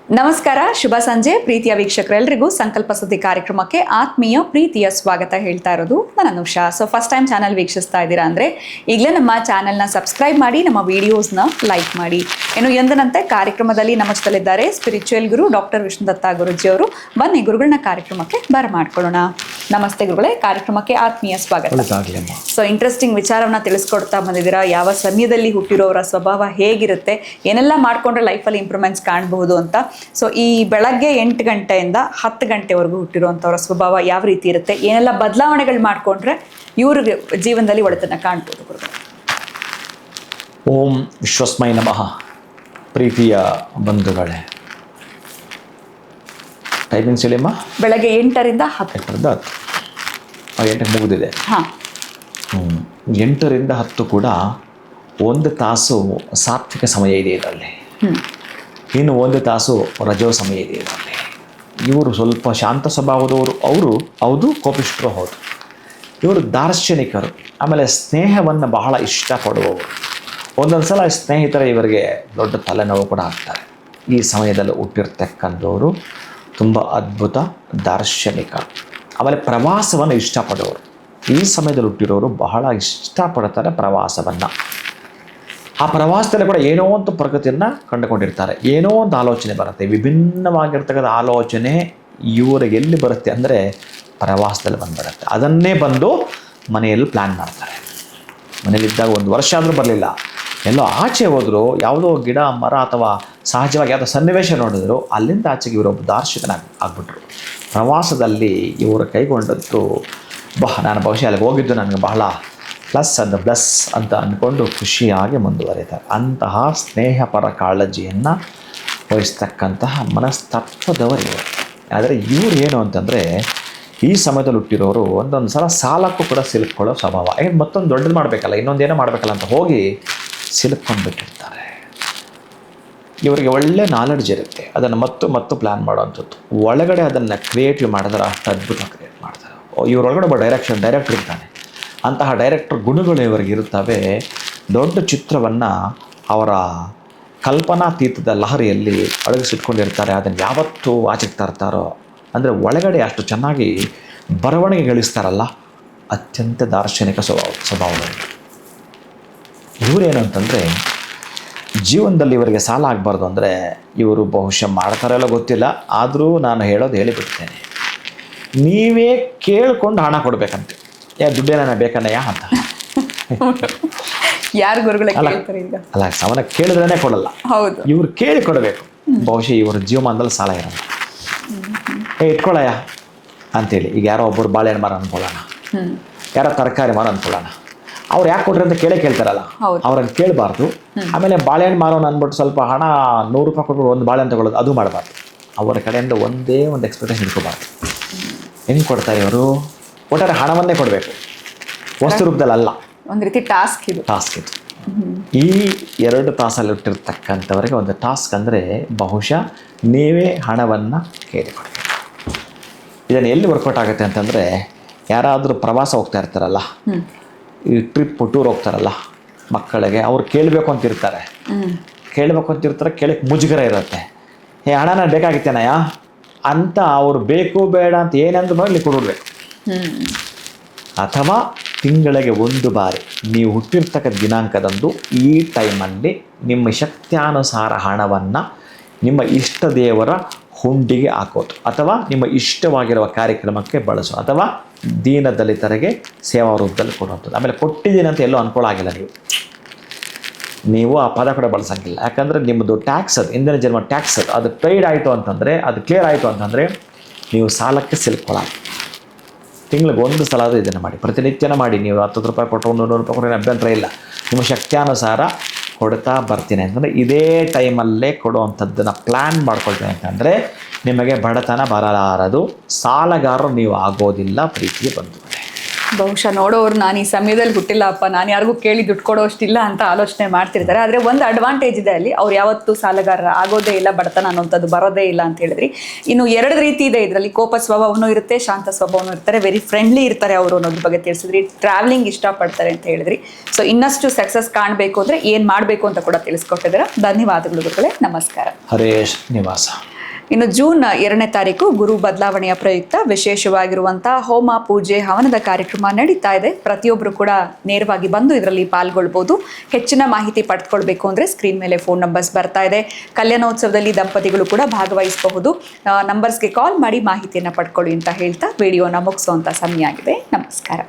ನಮಸ್ಕಾರ, ಶುಭ ಸಂಜೆ ಪ್ರೀತಿಯ ವೀಕ್ಷಕರೆಲ್ಲರಿಗೂ ಸಂಕಲ್ಪ ಸುದ್ದಿ ಕಾರ್ಯಕ್ರಮಕ್ಕೆ ಆತ್ಮೀಯ ಪ್ರೀತಿಯ ಸ್ವಾಗತ ಹೇಳ್ತಾ ಇರೋದು ನಾನು ಅನುಷಾ. ಫಸ್ಟ್ ಟೈಮ್ ಚಾನಲ್ ವೀಕ್ಷಿಸ್ತಾ ಇದ್ದೀರಾ ಅಂದರೆ ಈಗಲೇ ನಮ್ಮ ಚಾನಲ್ನ ಸಬ್ಸ್ಕ್ರೈಬ್ ಮಾಡಿ, ನಮ್ಮ ವಿಡಿಯೋಸ್ನ ಲೈಕ್ ಮಾಡಿ. ಎಂದಿನಂತೆ ಕಾರ್ಯಕ್ರಮದಲ್ಲಿ ನಮ್ಮ ಜೊತೆಲಿದ್ದಾರೆ ಸ್ಪಿರಿಚುವಲ್ ಗುರು ಡಾಕ್ಟರ್ ವಿಷ್ಣುದತ್ತ ಗುರುಜಿಯವರು. ಬನ್ನಿ ಗುರುಗಳನ್ನ ಕಾರ್ಯಕ್ರಮಕ್ಕೆ ಬರಮಾಡ್ಕೊಳ್ಳೋಣ. ನಮಸ್ತೆ ಗುರುಗಳೇ, ಕಾರ್ಯಕ್ರಮಕ್ಕೆ ಆತ್ಮೀಯ ಸ್ವಾಗತ. ಇಂಟ್ರೆಸ್ಟಿಂಗ್ ವಿಚಾರವನ್ನ ತಿಳಿಸ್ಕೊಡ್ತಾ ಬಂದಿದ್ದೀರಾ. ಯಾವ ಸಮಯದಲ್ಲಿ ಹುಟ್ಟಿರೋರ ಸ್ವಭಾವ ಹೇಗಿರುತ್ತೆ, ಏನೆಲ್ಲ ಮಾಡ್ಕೊಂಡ್ರೆ ಲೈಫಲ್ಲಿ ಇಂಪ್ರೂವ್ಮೆಂಟ್ಸ್ ಕಾಣಬಹುದು ಅಂತ. ಈ ಬೆಳಗ್ಗೆ 8 ಗಂಟೆಯಿಂದ 10 ಗಂಟೆವರೆಗೂ ಹುಟ್ಟಿರುವಂಥವ್ರ ಸ್ವಭಾವ ಯಾವ ರೀತಿ ಇರುತ್ತೆ, ಏನೆಲ್ಲ ಬದಲಾವಣೆಗಳು ಮಾಡಿಕೊಂಡ್ರೆ ಇವ್ರಿಗೆ ಜೀವನದಲ್ಲಿ ಒಳಿತನ್ನ ಕಾಣ್ಬೋದು ಗುರುಗಳು? ಓಂ ವಿಶ್ವಸ್ಮೈ ನಮಃ. ಪ್ರೀತಿಯ ಬಂಧುಗಳೇ, ಟೈಮಿಂಗ್ಸ್ ಹೇಳಿಮ್ಮ. ಬೆಳಗ್ಗೆ 8ರಿಂದ 10. 8ಕ್ಕೆ ಮುಗಿದಿದೆ. 8ರಿಂದ 10 ಕೂಡ 1 ತಾಸು ಸಾತ್ವಿಕ ಸಮಯ ಇದೆ ಇದರಲ್ಲಿ. ಇನ್ನು 1 ತಾಸು ರಜೋ ಸಮಯ ಇದೆ ಇದರಲ್ಲಿ. ಇವರು ಸ್ವಲ್ಪ ಶಾಂತ ಸ್ವಭಾವದವರು. ಹೌದು, ಕೋಪಿಷ್ಠರು ಹೌದು. ಇವರು ದಾರ್ಶನಿಕರು. ಆಮೇಲೆ ಸ್ನೇಹವನ್ನು ಬಹಳ ಇಷ್ಟಪಡುವವರು. ಒಂದೊಂದು ಸಲ ಸ್ನೇಹಿತರ ಇವರಿಗೆ ದೊಡ್ಡ ತಲೆನೋವು ಕೂಡ ಆಗ್ತಾರೆ. ಈ ಸಮಯದಲ್ಲಿ ಹುಟ್ಟಿರ್ತಕ್ಕಂಥವರು ತುಂಬ ಅದ್ಭುತ ದಾರ್ಶನಿಕ. ಆಮೇಲೆ ಪ್ರವಾಸವನ್ನು ಇಷ್ಟಪಡೋರು. ಈ ಸಮಯದಲ್ಲಿ ಹುಟ್ಟಿರೋರು ಬಹಳ ಇಷ್ಟಪಡ್ತಾರೆ ಪ್ರವಾಸವನ್ನು. ಆ ಪ್ರವಾಸದಲ್ಲಿ ಕೂಡ ಏನೋ ಒಂದು ಪ್ರಗತಿಯನ್ನು ಕಂಡುಕೊಂಡಿರ್ತಾರೆ. ಏನೋ ಒಂದು ಆಲೋಚನೆ ಬರುತ್ತೆ, ವಿಭಿನ್ನವಾಗಿರ್ತಕ್ಕಂಥ ಆಲೋಚನೆ ಇವರಿಗೆ ಎಲ್ಲಿ ಬರುತ್ತೆ ಅಂದರೆ ಪ್ರವಾಸದಲ್ಲಿ ಬಂದುಬಿಡುತ್ತೆ. ಅದನ್ನೇ ಬಂದು ಮನೆಯಲ್ಲಿ ಪ್ಲ್ಯಾನ್ ಮಾಡ್ತಾರೆ. ಮನೇಲಿದ್ದಾಗ 1 ವರ್ಷ ಆದರೂ ಬರಲಿಲ್ಲ, ಎಲ್ಲೋ ಆಚೆ ಹೋದರು, ಯಾವುದೋ ಗಿಡ ಮರ ಅಥವಾ ಸಹಜವಾಗಿ ಯಾವುದೋ ಸನ್ನಿವೇಶ ನೋಡಿದ್ರು, ಅಲ್ಲಿಂದ ಆಚೆಗೆ ಇವರೊಬ್ಬ ದಾರ್ಶನಿಕನಾಗಿ ಆಗ್ಬಿಟ್ರು. ಪ್ರವಾಸದಲ್ಲಿ ಇವರು ಕೈಗೊಂಡದ್ದು ನಾನು ಬಹುಶಃ ಅಲ್ಲಿಗೆ ಹೋಗಿದ್ದು ನನಗೆ ಬಹಳ ಪ್ಲಸ್ ಅಂತ ಅಂದ್ಕೊಂಡು ಖುಷಿಯಾಗಿ ಮುಂದುವರಿತಾರೆ. ಅಂತಹ ಸ್ನೇಹಪರ ಕಾಳಜಿಯನ್ನು ವಹಿಸ್ತಕ್ಕಂತಹ ಮನಸ್ತತ್ವದವರು ಇವರು. ಆದರೆ ಇವರು ಏನು ಅಂತಂದರೆ, ಈ ಸಮಯದಲ್ಲಿ ಹುಟ್ಟಿರೋರು ಒಂದೊಂದು ಸಲ ಸಾಲಕ್ಕೂ ಕೂಡ ಸಿಲುಕೊಳ್ಳೋ ಸ್ವಭಾವ. ಮತ್ತೊಂದು ದೊಡ್ಡದು ಮಾಡಬೇಕಲ್ಲ, ಇನ್ನೊಂದೇನೋ ಮಾಡಬೇಕಲ್ಲ ಅಂತ ಹೋಗಿ ಸಿಲುಕೊಂಡ್ಬಿಟ್ಟಿರ್ತಾರೆ. ಇವರಿಗೆ ಒಳ್ಳೆ ನಾಲೆಡ್ಜ್ ಇರುತ್ತೆ, ಅದನ್ನು ಮತ್ತು ಪ್ಲ್ಯಾನ್ ಮಾಡೋವಂಥದ್ದು. ಒಳಗಡೆ ಅದನ್ನು ಕ್ರಿಯೇಟಿವ್ ಮಾಡಿದ್ರೆ ಅಷ್ಟು ಅದ್ಭುತ ಕ್ರಿಯೇಟ್ ಮಾಡ್ತಾರೆ. ಇವರೊಳಗಡೆ ಒಬ್ಬ ಡೈರೆಕ್ಟರ್ ಇರ್ತಾನೆ. ಅಂತಹ ಡೈರೆಕ್ಟರ್ ಗುಣಗಳು ಇವರಿಗೆ ಇರುತ್ತವೆ. ದೊಡ್ಡ ಚಿತ್ರವನ್ನು ಅವರ ಕಲ್ಪನಾತೀತದ ಲಹರಿಯಲ್ಲಿ ಅಡಗಿಸಿಟ್ಕೊಂಡಿರ್ತಾರೆ. ಅದನ್ನು ಯಾವತ್ತೂ ಆಚೆಗೆ ತರ್ತಾರೋ ಅಂದರೆ ಒಳಗಡೆ ಅಷ್ಟು ಚೆನ್ನಾಗಿ ಬರವಣಿಗೆ ಗಳಿಸ್ತಾರಲ್ಲ, ಅತ್ಯಂತ ದಾರ್ಶನಿಕ ಸ್ವಭಾವಗಳು. ಇವರೇನು ಅಂತಂದರೆ, ಜೀವನದಲ್ಲಿ ಇವರಿಗೆ ಸಾಲ ಆಗಬಾರ್ದು ಅಂದರೆ ಇವರು ಬಹುಶಃ ಮಾಡ್ತಾರೆಲ್ಲ ಗೊತ್ತಿಲ್ಲ, ಆದರೂ ನಾನು ಹೇಳಿಬಿಡ್ತೇನೆ. ನೀವೇ ಕೇಳಿಕೊಂಡು ಹಣ ಕೊಡಬೇಕಂತೆ. ದುಡ್ಡೇನ ಬೇಕನ್ನಯ್ಯ ಅಂತ ಯಾರು ಗುರುಗಳೇ ಅಲ್ಲ, ಸಾಮಾನ್ಯ ಕೇಳಿದ್ರೇ ಕೊಡಲ್ಲ. ಹೌದು, ಇವ್ರು ಕೇಳಿ ಕೊಡಬೇಕು. ಬಹುಶಃ ಇವ್ರ ಜೀವಮಾನದಲ್ಲಿ ಸಾಲ ಇರಲ್ಲ. ಇಟ್ಕೊಳ್ಳಯ್ಯ ಅಂತೇಳಿ. ಈಗ ಯಾರೋ ಒಬ್ಬರು ಬಾಳೆಹಣ್ಣು ಮರ ಅಂದ್ಕೊಳ್ಳೋಣ, ಯಾರೋ ತರಕಾರಿ ಮರ ಅಂದ್ಕೊಳ್ಳೋಣ. ಅವ್ರು ಯಾಕೆ ಕೊಟ್ರಿ ಅಂತ ಕೇಳ್ತಾರಲ್ಲ, ಅವ್ರನ್ನ ಕೇಳಬಾರ್ದು. ಆಮೇಲೆ ಬಾಳೆಹಣ್ಣು ಮಾರೋನು ಅಂದ್ಬಿಟ್ಟು ಸ್ವಲ್ಪ ಹಣ 100 ರೂಪಾಯಿ ಕೊಟ್ಟು ಒಂದು ಬಾಳೆಹಣ್ಣು ತಗೊಳ್ಳೋದು ಅದು ಮಾಡಬಾರ್ದು. ಅವರ ಕಡೆಯಿಂದ ಒಂದೇ ಒಂದು ಎಕ್ಸ್ಪೆಕ್ಟೇಷನ್ ಇಟ್ಕೋಬಾರ್ದು. ಹೆಂಗೆ ಕೊಡ್ತಾರೆ ಇವರು? ಒಟ್ಟಾರೆ ಹಣವನ್ನೇ ಕೊಡಬೇಕು, ವಸ್ತು ರೂಪದಲ್ಲ. ಒಂದು ರೀತಿ ಟಾಸ್ಕ್ ಇದು. ಈ 2 ತಾಸಲ್ಲಿ ಇಟ್ಟಿರ್ತಕ್ಕಂಥವರಿಗೆ ಒಂದು ಟಾಸ್ಕ್ ಅಂದರೆ ಬಹುಶಃ ನೀವೇ ಹಣವನ್ನು ಕೇಳಿಕೊಡ್ಬೇಕು. ಇದನ್ನು ಎಲ್ಲಿ ವರ್ಕೌಟ್ ಆಗುತ್ತೆ ಅಂತಂದರೆ, ಯಾರಾದರೂ ಪ್ರವಾಸ ಹೋಗ್ತಾ ಇರ್ತಾರಲ್ಲ, ಈ ಟೂರ್ ಹೋಗ್ತಾರಲ್ಲ ಮಕ್ಕಳಿಗೆ, ಅವ್ರು ಕೇಳಬೇಕು ಅಂತಿರ್ತಾರೆ. ಕೇಳಕ್ಕೆ ಮುಜುಗರ ಇರುತ್ತೆ. ಹಣ ನಾನು ಬೇಕಾಗಿತ್ತೇನಯ್ಯ ಅಂತ ಅವ್ರು ಬೇಕು ಬೇಡ ಅಂತ ಏನಂದ್ರೆ ಬರಲಿ ಕೊಡ್ಬಿಡ್ಬೇಕು. ಅಥವಾ ತಿಂಗಳಿಗೆ 1 ಬಾರಿ ನೀವು ಹುಟ್ಟಿರ್ತಕ್ಕ ದಿನಾಂಕದಂದು ಈ ಟೈಮಲ್ಲಿ ನಿಮ್ಮ ಶಕ್ತ್ಯಾನುಸಾರ ಹಣವನ್ನು ನಿಮ್ಮ ಇಷ್ಟ ದೇವರ ಹುಂಡಿಗೆ ಹಾಕೋದು, ಅಥವಾ ನಿಮ್ಮ ಇಷ್ಟವಾಗಿರುವ ಕಾರ್ಯಕ್ರಮಕ್ಕೆ ಬಳಸೋ, ಅಥವಾ ದೀನ ದಲಿತರಿಗೆ ಸೇವಾ ರೂಪದಲ್ಲಿ ಕೊಡುವಂಥದ್ದು. ಆಮೇಲೆ ಕೊಟ್ಟಿದ್ದೀನಿ ಅಂತ ಎಲ್ಲೂ ಅನ್ಕೊಳ್ಳಾಗಿಲ್ಲ. ನೀವು ಆ ಪದ ಕೂಡ ಬಳಸೋಂಗಿಲ್ಲ. ಯಾಕಂದರೆ ನಿಮ್ಮದು ಟ್ಯಾಕ್ಸ್, ಅದು ಹಿಂದಿನ ಜನ್ಮ ಟ್ಯಾಕ್ಸ್, ಅದು ಪೇಯ್ಡ್ ಆಯಿತು ಅಂತಂದರೆ, ಅದು ಕ್ಲಿಯರ್ ಆಯಿತು ಅಂತಂದರೆ ನೀವು ಸಾಲಕ್ಕೆ ಸಿಲುಕೊಳ್ಳಲ್ಲ. ತಿಂಗಳಿಗೆ 1 ಸಲ ಆದರೂ ಇದನ್ನು ಮಾಡಿ, ಪ್ರತಿನಿತ್ಯನ ಮಾಡಿ. ನೀವು 10 ರೂಪಾಯಿ ಕೊಟ್ಟರು 100 ರೂಪಾಯಿ ಕೊಟ್ಟರೆ ಅಭ್ಯಂತರ ಇಲ್ಲ. ನಿಮ್ಮ ಶಕ್ತ್ಯಾನುಸಾರ ಕೊಡ್ತಾ ಬರ್ತೀನಿ ಅಂತಂದರೆ ಇದೇ ಟೈಮಲ್ಲೇ ಕೊಡುವಂಥದ್ದನ್ನು ಪ್ಲ್ಯಾನ್ ಮಾಡ್ಕೊಳ್ತೀನಿ ಅಂತಂದರೆ ನಿಮಗೆ ಬಡತನ ಬರಲಾರದು, ಸಾಲಗಾರರು ನೀವು ಆಗೋದಿಲ್ಲ. ಪ್ರೀತಿಗೆ ಬಂದು ಬಹುಶಃ ನೋಡೋರು ನಾನು ಈ ಸಮಯದಲ್ಲಿ ಹುಟ್ಟಿಲ್ಲಪ್ಪ, ನಾನು ಯಾರಿಗೂ ಕೇಳಿ ದುಡ್ಡು ಕೊಡೋಷ್ಟಿಲ್ಲ ಅಂತ ಆಲೋಚನೆ ಮಾಡ್ತಿರ್ತಾರೆ. ಆದರೆ ಒಂದು ಅಡ್ವಾಂಟೇಜ್ ಇದೆ ಅಲ್ಲಿ, ಅವ್ರು ಯಾವತ್ತೂ ಸಾಲಗಾರ ಆಗೋದೇ ಇಲ್ಲ, ಬಡತನ ಅನ್ನೋಂಥದ್ದು ಬರೋದೇ ಇಲ್ಲ ಅಂತ ಹೇಳಿದ್ರಿ. ಇನ್ನು 2 ರೀತಿ ಇದೆ ಇದರಲ್ಲಿ, ಕೋಪ ಸ್ವಭಾವನೂ ಇರುತ್ತೆ, ಶಾಂತ ಸ್ವಭಾವನೂ ಇರ್ತಾರೆ, ವೆರಿ ಫ್ರೆಂಡ್ಲಿ ಇರ್ತಾರೆ ಅವರು ಅನ್ನೋದ್ರ ಬಗ್ಗೆ ತಿಳಿಸಿದ್ರಿ. ಟ್ರಾವೆಲಿಂಗ್ ಇಷ್ಟಪಡ್ತಾರೆ ಅಂತ ಹೇಳಿದ್ರಿ. ಇನ್ನಷ್ಟು ಸಕ್ಸಸ್ ಕಾಣಬೇಕು ಅಂದರೆ ಏನು ಮಾಡಬೇಕು ಅಂತ ಕೂಡ ತಿಳಿಸ್ಕೊಟ್ಟಿದ್ದೀರಾ. ಧನ್ಯವಾದಗಳು ಗುರುಗಳೇ, ನಮಸ್ಕಾರ. ಹರೇಶ್ ನಿವಾಸ. ಇನ್ನು ಜೂನ್ 2ನೇ ತಾರೀಕು ಗುರು ಬದಲಾವಣೆಯ ಪ್ರಯುಕ್ತ ವಿಶೇಷವಾಗಿರುವಂತಹ ಹೋಮ ಪೂಜೆ ಹವನದ ಕಾರ್ಯಕ್ರಮ ನಡೀತಾ ಇದೆ. ಪ್ರತಿಯೊಬ್ಬರು ಕೂಡ ನೇರವಾಗಿ ಬಂದು ಇದರಲ್ಲಿ ಪಾಲ್ಗೊಳ್ಬೋದು. ಹೆಚ್ಚಿನ ಮಾಹಿತಿ ಪಡೆದುಕೊಳ್ಬೇಕು ಅಂದರೆ ಸ್ಕ್ರೀನ್ ಮೇಲೆ ಫೋನ್ ನಂಬರ್ಸ್ ಬರ್ತಾ ಇದೆ. ಕಲ್ಯಾಣೋತ್ಸವದಲ್ಲಿ ದಂಪತಿಗಳು ಕೂಡ ಭಾಗವಹಿಸಬಹುದು. ನಂಬರ್ಸ್ಗೆ ಕಾಲ್ ಮಾಡಿ ಮಾಹಿತಿಯನ್ನು ಪಡ್ಕೊಳ್ಳಿ ಅಂತ ಹೇಳ್ತಾ ವಿಡಿಯೋನ ಮುಗಿಸುವಂಥ ಸಮಯ ಆಗಿದೆ. ನಮಸ್ಕಾರ.